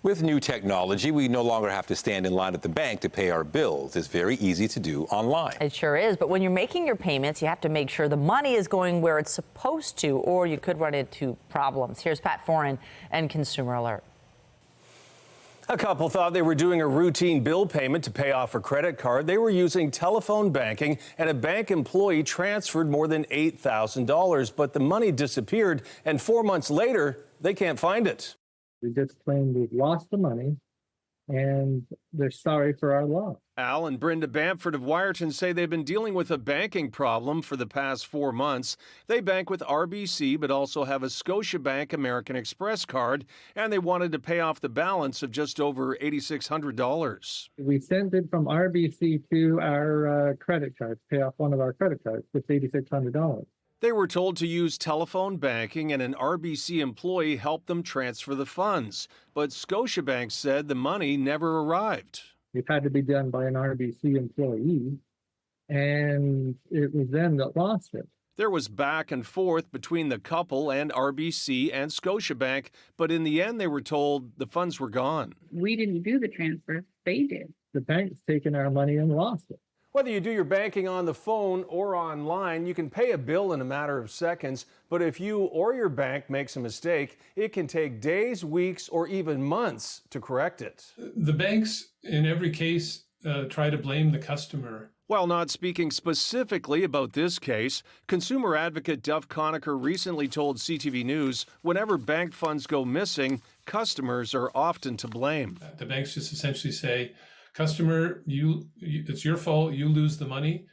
With new technology, we no longer have to stand in line at the bank to pay our bills. It's very easy to do online. It sure is. But when you're making your payments, you have to make sure the money is going where it's supposed to, or you could run into problems. Here's Pat Foran and Consumer Alert. A couple thought they were doing a routine bill payment to pay off a credit card. They were using telephone banking, and a bank employee transferred more than $8,000. But the money disappeared, and 4 months later, they can't find it. We just claim we've lost the money, and they're sorry for our loss. Al and Brenda Bamford of Wyerton say they've been dealing with a banking problem for the past 4 months. They bank with RBC, but also have a Scotiabank American Express card, and they wanted to pay off the balance of just over $8,600. We sent it from RBC to our credit card, pay off one of our credit cards, with $8,600. They were told to use telephone banking, and an RBC employee helped them transfer the funds. But Scotiabank said the money never arrived. It had to be done by an RBC employee, and it was them that lost it. There was back and forth between the couple and RBC and Scotiabank, but in the end they were told the funds were gone. We didn't do the transfer, they did. The bank's taken our money and lost it. Whether you do your banking on the phone or online, you can pay a bill in a matter of seconds. But if you or your bank makes a mistake, it can take days, weeks, or even months to correct it. The banks, in every case, try to blame the customer. While not speaking specifically about this case, consumer advocate Duff Conacher recently told CTV News whenever bank funds go missing, customers are often to blame. The banks just essentially say, customer, it's your fault, you lose the money,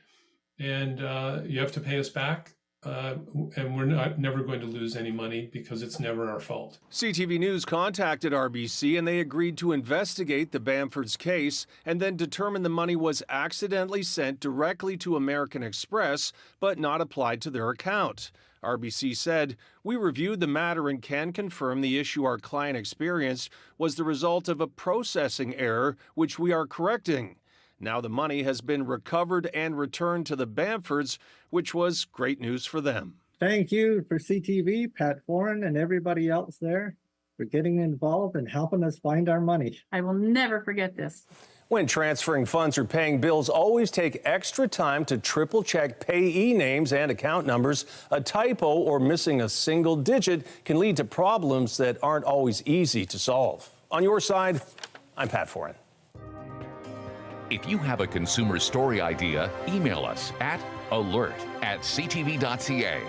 and you have to pay us back, and we're never going to lose any money because it's never our fault. CTV News contacted RBC, and they agreed to investigate the Bamford's case and then determine the money was accidentally sent directly to American Express but not applied to their account. RBC said, "We reviewed the matter and can confirm the issue our client experienced was the result of a processing error, which we are correcting." Now the money has been recovered and returned to the Bamfords, which was great news for them. Thank you for CTV, Pat Foran, and everybody else there for getting involved and helping us find our money. I will never forget this. When transferring funds or paying bills, always take extra time to triple check payee names and account numbers. A typo or missing a single digit can lead to problems that aren't always easy to solve. On your side, I'm Pat Foran. If you have a consumer story idea, email us at alert@ctv.ca.